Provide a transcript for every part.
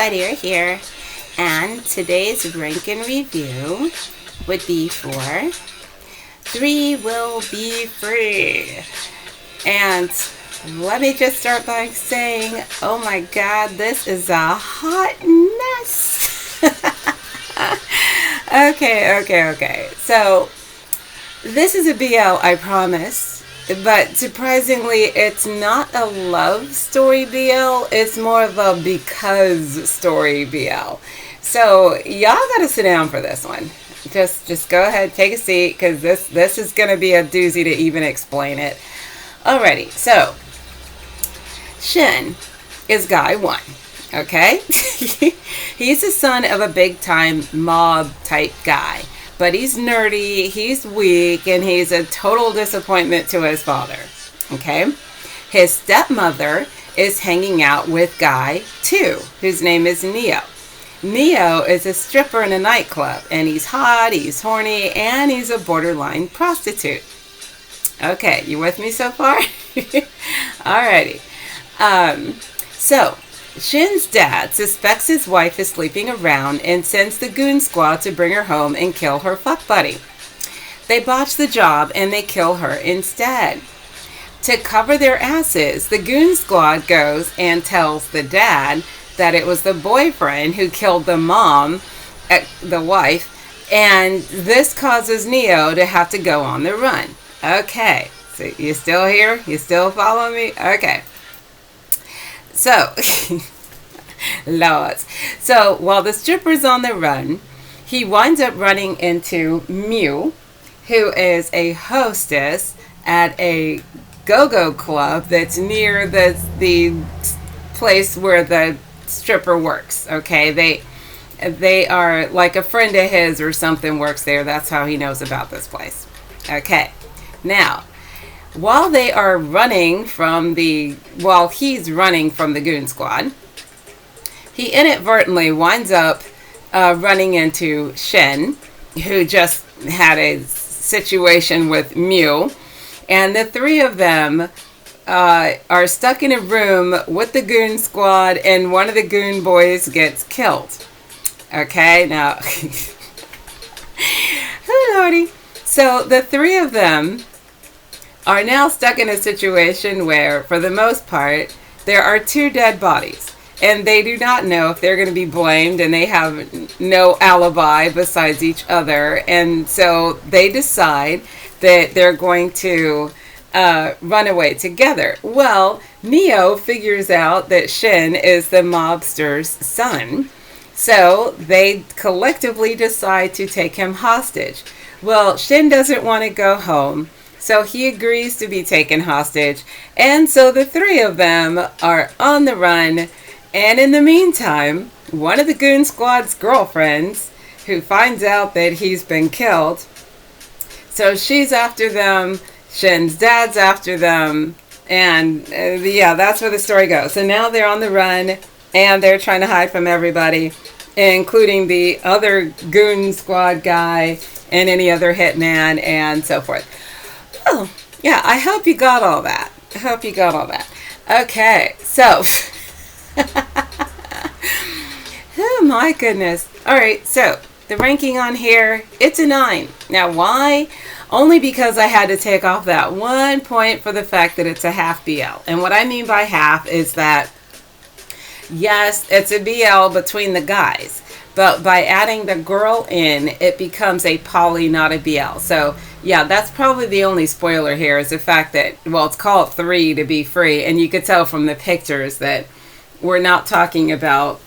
Spideera here, and today's rank and review would be for 3 Will Be Free. And let me just start by saying, oh my god, this is a hot mess. Okay. So, this is a BL, I promise. But surprisingly, it's not a love story BL. It's more of a because story BL. So y'all gotta sit down for this one. Just go ahead, take a seat, because this is gonna be a doozy to even explain it. Alrighty, so Shin is guy 1. Okay, he's the son of a big time mob type guy. But he's nerdy, he's weak, and he's a total disappointment to his father. Okay? His stepmother is hanging out with Guy 2, whose name is Neo. Neo is a stripper in a nightclub, and he's hot, he's horny, and he's a borderline prostitute. Okay, you with me so far? Alrighty. So, Shin's dad suspects his wife is sleeping around and sends the goon squad to bring her home and kill her fuck buddy. They botch the job and they kill her instead. To cover their asses, the goon squad goes and tells the dad that it was the boyfriend who killed the mom, the wife, and this causes Neo to have to go on the run. Okay, so you still here? You still following me? Okay. So, Lords. So, while the stripper's on the run, he winds up running into Mew, who is a hostess at a go-go club that's near the place where the stripper works. Okay, they are like a friend of his or something works there. That's how he knows about this place. Okay, now, while he's running from the goon squad, he inadvertently winds up running into Shen, who just had a situation with Mew, and the three of them are stuck in a room with the goon squad, and one of the goon boys gets killed. Okay, now, lordy. So the three of them are now stuck in a situation where, for the most part, there are 2 dead bodies. And they do not know if they're going to be blamed, and they have no alibi besides each other. And so they decide that they're going to run away together. Well, Neo figures out that Shin is the mobster's son. So they collectively decide to take him hostage. Well, Shin doesn't want to go home, so he agrees to be taken hostage. And so the 3 of them are on the run. And in the meantime, one of the goon squad's girlfriends, who finds out that he's been killed, so she's after them, Shin's dad's after them, and yeah, that's where the story goes. So now they're on the run, and they're trying to hide from everybody, including the other goon squad guy, and any other hitman, and so forth. Oh, yeah, I hope you got all that. Okay, so... oh my goodness. Alright, so the ranking on here, it's a 9. Now why? Only because I had to take off that 1 point for the fact that it's a half BL. And what I mean by half is that, yes, it's a BL between the guys, but by adding the girl in, it becomes a poly, not a BL. So yeah, that's probably the only spoiler here, is the fact that, well, it's called 3 to be free, and you could tell from the pictures that we're not talking about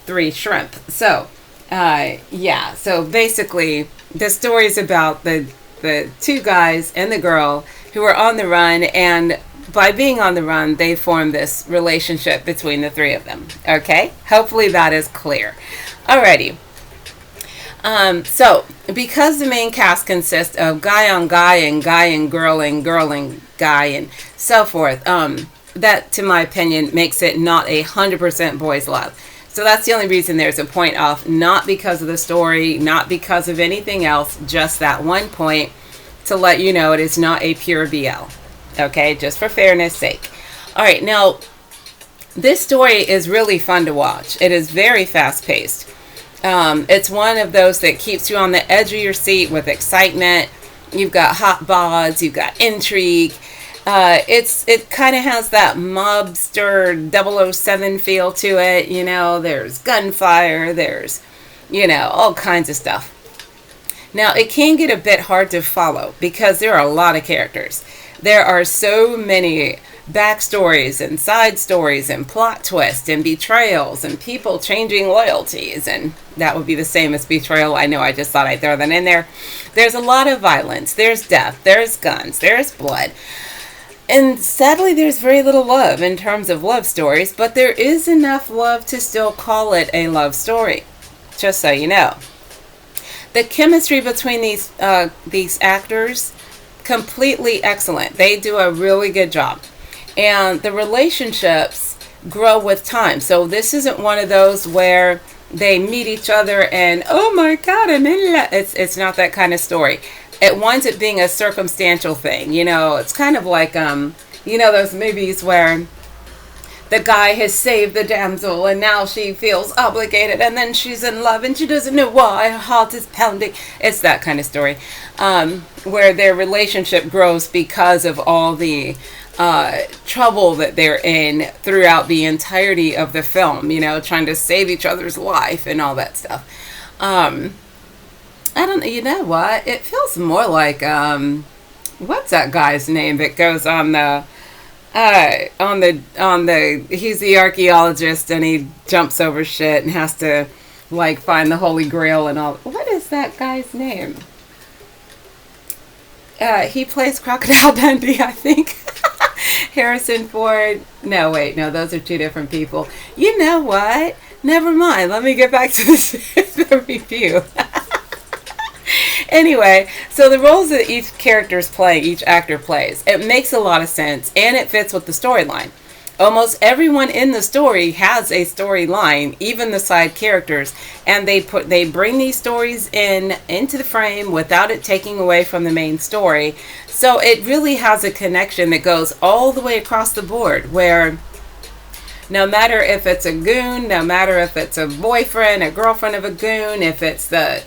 3 shrimp. So, yeah. So basically, the story is about the 2 guys and the girl who are on the run, and by being on the run, they form this relationship between the 3 of them. Okay? Hopefully that is clear. Alrighty. So, because the main cast consists of guy on guy and girl and guy and so forth, that, to my opinion, makes it not 100% boys love. So that's the only reason there's a point off, not because of the story, not because of anything else, just that 1 point to let you know it is not a pure BL. Okay, just for fairness sake. All right, now This story is really fun to watch. It is very fast paced. It's one of those that keeps you on the edge of your seat with excitement. You've got hot bods, you've got intrigue. It kind of has that mobster 007 feel to it. You know, there's gunfire, there's, you know, all kinds of stuff. Now, it can get a bit hard to follow because there are a lot of characters. There are so many backstories and side stories and plot twists and betrayals and people changing loyalties, and that would be the same as betrayal. I know, I just thought I'd throw that in there. There's a lot of violence, there's death, there's guns, there's blood, and sadly there's very little love in terms of love stories, but there is enough love to still call it a love story, just so you know. The chemistry between these actors, completely excellent. They do a really good job. And the relationships grow with time. So this isn't one of those where they meet each other and, oh my God, I'm in love. It's not that kind of story. It winds up being a circumstantial thing. You know, it's kind of like, you know, those movies where the guy has saved the damsel and now she feels obligated and then she's in love and she doesn't know why, her heart is pounding. It's that kind of story, where their relationship grows because of all the trouble that they're in throughout the entirety of the film, you know, trying to save each other's life and all that stuff. I don't know, you know what? It feels more like, what's that guy's name that goes on the he's the archaeologist and he jumps over shit and has to like find the Holy Grail and all. What is that guy's name? He plays Crocodile Dundee, I think. Harrison Ford. No, wait, no, those are two different people. You know what? Never mind. Let me get back to the review. Anyway, so the roles that each character's playing, each actor plays, it makes a lot of sense and it fits with the storyline. Almost everyone in the story has a storyline, even the side characters, and they bring these stories into the frame without it taking away from the main story. So it really has a connection that goes all the way across the board, where no matter if it's a goon, no matter if it's a boyfriend, a girlfriend of a goon, if it's the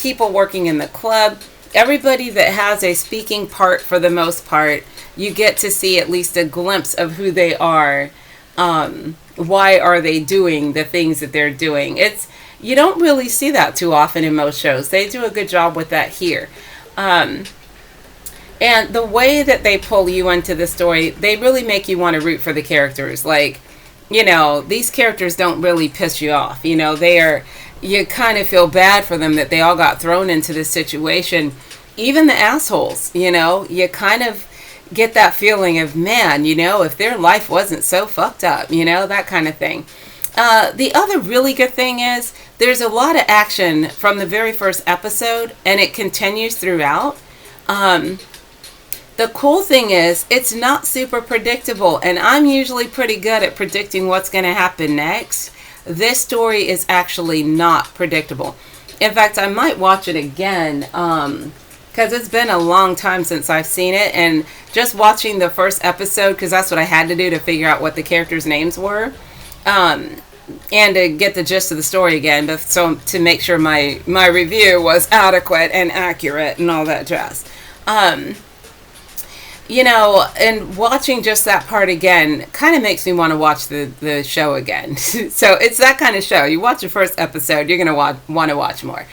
people working in the club, everybody that has a speaking part, for the most part, you get to see at least a glimpse of who they are. Why are they doing the things that they're doing? You don't really see that too often in most shows. They do a good job with that here. And the way that they pull you into the story, they really make you want to root for the characters. Like, you know, these characters don't really piss you off. You know, you kind of feel bad for them that they all got thrown into this situation. Even the assholes, you know, you kind of get that feeling of, man, you know, if their life wasn't so fucked up, you know, that kind of thing. The other really good thing is there's a lot of action from the very first episode and it continues throughout. The cool thing is it's not super predictable, and I'm usually pretty good at predicting what's going to happen next. This story is actually not predictable. In fact, I might watch it again because it's been a long time since I've seen it, and just watching the first episode, because that's what I had to do to figure out what the characters' names were, and to get the gist of the story again, but so to make sure my review was adequate and accurate and all that jazz. You know, and watching just that part again kind of makes me want to watch the show again. So it's that kind of show. You watch the first episode, you're going to want to watch more.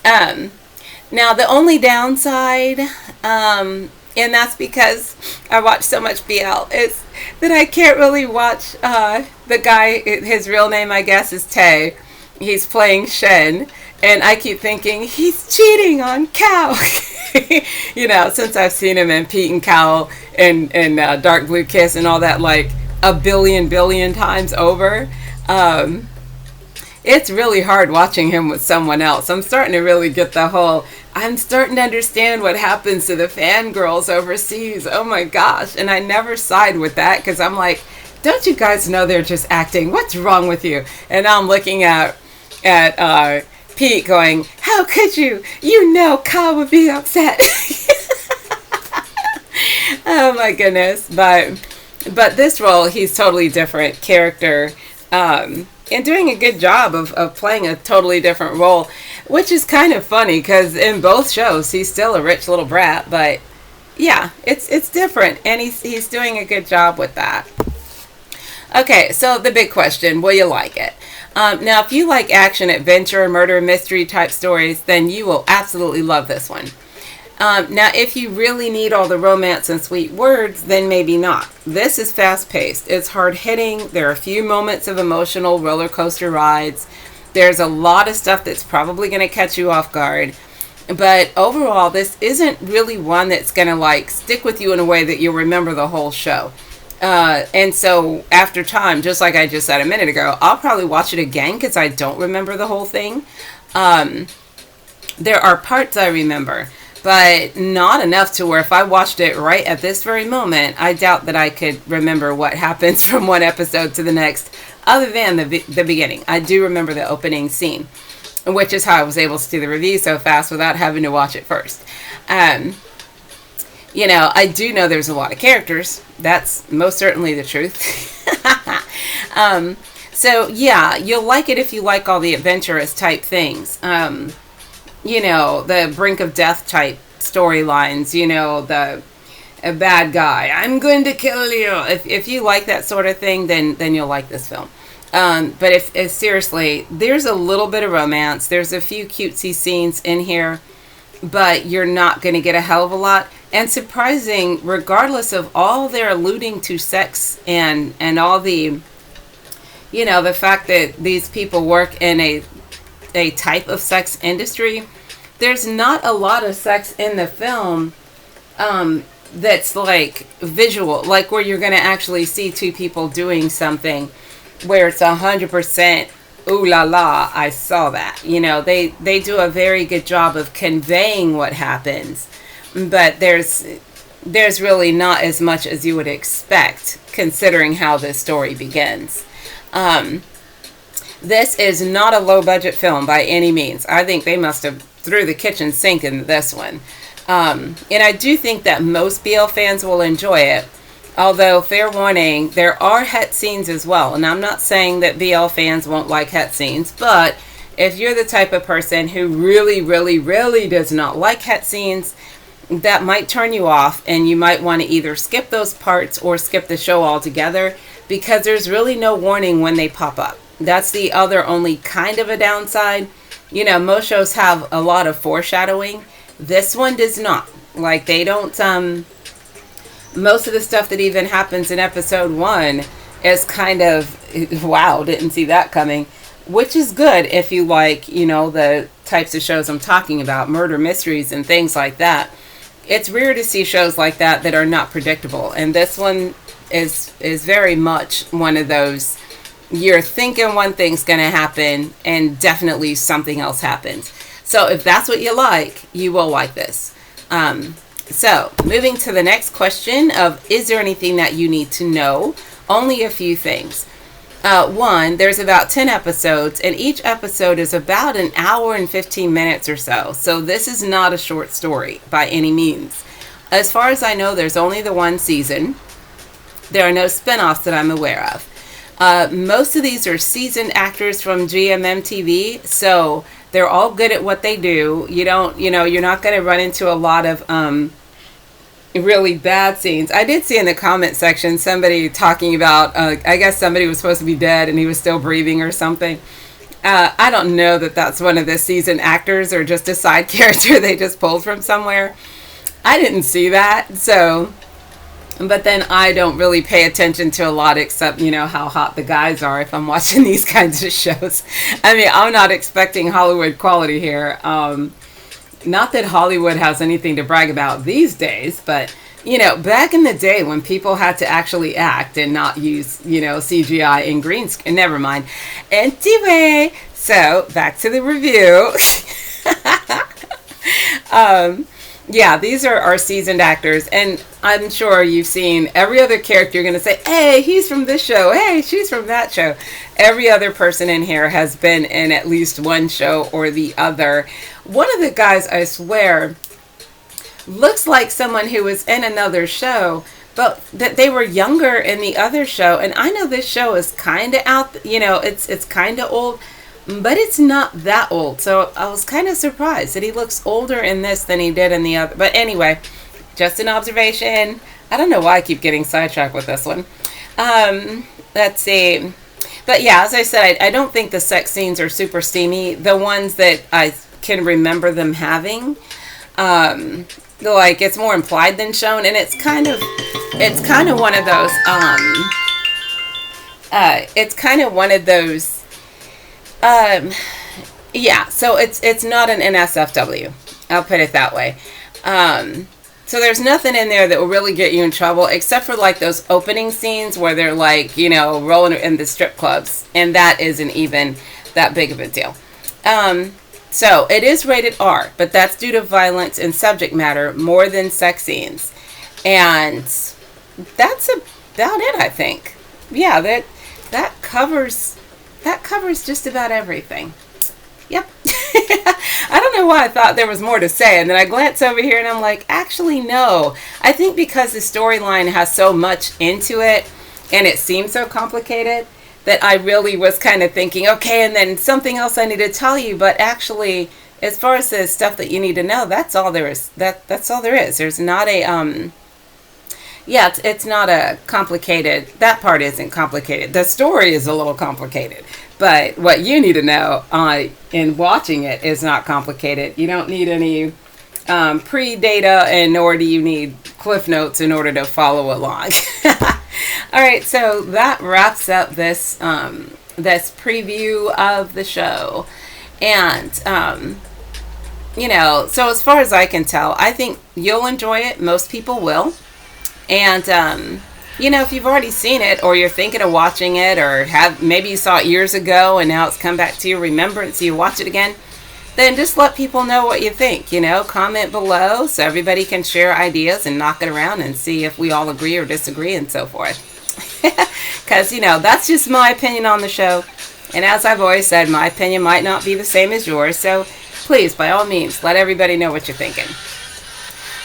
Now, the only downside, and that's because I watch so much BL, is that I can't really watch the guy, his real name, I guess, is Tae. He's playing Shen. And I keep thinking, he's cheating on Cal. You know, since I've seen him in Pete and Cal and Dark Blue Kiss and all that, like a billion times over. It's really hard watching him with someone else. I'm starting to really get I'm starting to understand what happens to the fangirls overseas. Oh my gosh. And I never side with that because I'm like, don't you guys know they're just acting? What's wrong with you? And I'm looking at Pete going, how could you? You know Kyle would be upset. Oh my goodness. But But this role, he's totally different character, and doing a good job of playing a totally different role, which is kind of funny because in both shows he's still a rich little brat, but yeah, it's different, and he's doing a good job with that. Okay, so the big question: will you like it? Now, if you like action, adventure, murder, mystery type stories, then you will absolutely love this one. Now, if you really need all the romance and sweet words, then maybe not. This is fast paced. It's hard hitting. There are a few moments of emotional roller coaster rides. There's a lot of stuff that's probably going to catch you off guard. But overall, this isn't really one that's going to like stick with you in a way that you'll remember the whole show. And so after time, just like I just said a minute ago, I'll probably watch it again because I don't remember the whole thing. There are parts I remember, but not enough to where if I watched it right at this very moment, I doubt that I could remember what happens from one episode to the next, other than the beginning. I do remember the opening scene, which is how I was able to do the review so fast without having to watch it first. I do know there's a lot of characters. That's most certainly the truth. So yeah, you'll like it if you like all the adventurous type things. The brink of death type storylines, the a bad guy, I'm going to kill you. If you like that sort of thing, then you'll like this film. But if seriously, there's a little bit of romance. There's a few cutesy scenes in here, but you're not going to get a hell of a lot. And surprising, regardless of all their alluding to sex and all the, the fact that these people work in a type of sex industry, there's not a lot of sex in the film that's like visual, like where you're going to actually see two people doing something where it's 100% ooh la la, I saw that. They do a very good job of conveying what happens, but there's really not as much as you would expect considering how this story begins. This is not a low budget film by any means. I think they must have threw the kitchen sink in this one. And I do think that most BL fans will enjoy it. Although, fair warning, there are het scenes as well. And I'm not saying that BL fans won't like het scenes, but if you're the type of person who really, really, really does not like het scenes, that might turn you off, and you might want to either skip those parts or skip the show altogether, because there's really no warning when they pop up. That's the other only kind of a downside. Most shows have a lot of foreshadowing. This one does not. Like, they don't, most of the stuff that even happens in episode 1 is kind of, wow, didn't see that coming, which is good if you like, the types of shows I'm talking about, murder mysteries and things like that. It's rare to see shows like that are not predictable, and this one is very much one of those. You're thinking one thing's going to happen, and definitely something else happens. So if that's what you like, you will like this. So moving to the next question of, is there anything that you need to know? Only a few things. One, there's about 10 episodes, and each episode is about an hour and 15 minutes or so. So this is not a short story by any means. As far as I know, there's only the one season. There are no spin-offs that I'm aware of. Most of these are seasoned actors from GMM TV, so they're all good at what they do. You're not going to run into a lot of really bad scenes. I did see in the comment section somebody talking about, I guess somebody was supposed to be dead and he was still breathing or something. I don't know that that's one of the seasoned actors or just a side character they just pulled from somewhere. I didn't see that, so... But then I don't really pay attention to a lot except, how hot the guys are if I'm watching these kinds of shows. I mean, I'm not expecting Hollywood quality here. Not that Hollywood has anything to brag about these days, but, back in the day when people had to actually act and not use, CGI and green screen. Never mind. Anyway, so back to the review. Yeah, these are our seasoned actors, and I'm sure you've seen every other character. You're going to say, hey, he's from this show. Hey, she's from that show. Every other person in here has been in at least one show or the other. One of the guys, I swear, looks like someone who was in another show, but that they were younger in the other show. And I know this show is kind of out, it's kind of old, but it's not that old. So I was kind of surprised that he looks older in this than he did in the other. But anyway, just an observation. I don't know why I keep getting sidetracked with this one. Let's see. But yeah, as I said, I don't think the sex scenes are super steamy. The ones that I can remember them having, like, it's more implied than shown, and it's kind of one of those. It's kind of one of those. Yeah. So it's not an NSFW. I'll put it that way. So there's nothing in there that will really get you in trouble, except for like those opening scenes where they're like, rolling in the strip clubs. And that isn't even that big of a deal. So it is rated R, but that's due to violence and subject matter more than sex scenes. And that's about it, I think. Yeah, that covers just about everything. Yep. I don't know why I thought there was more to say. And then I glance over here and I'm like, actually, no. I think because the storyline has so much into it and it seems so complicated that I really was kind of thinking, okay, and then something else I need to tell you. But actually, as far as the stuff that you need to know, that's all there is. That's all there is. There's not a, it's not a complicated, that part isn't complicated. The story is a little complicated. But what you need to know in watching it is not complicated. You don't need any pre-data, and nor do you need Cliff Notes in order to follow along. All right, so that wraps up this preview of the show. And, so as far as I can tell, I think you'll enjoy it. Most people will. And, if you've already seen it, or you're thinking of watching it, or maybe you saw it years ago and now it's come back to your remembrance, so you watch it again, then just let people know what you think. Comment below so everybody can share ideas and knock it around and see if we all agree or disagree and so forth. Because, that's just my opinion on the show. And as I've always said, my opinion might not be the same as yours. So please, by all means, let everybody know what you're thinking.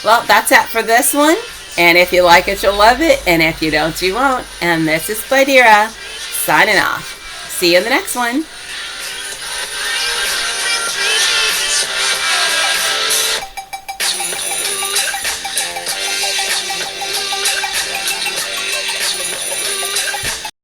Well, that's it for this one. And if you like it, you'll love it. And if you don't, you won't. And this is Spideera signing off. See you in the next one.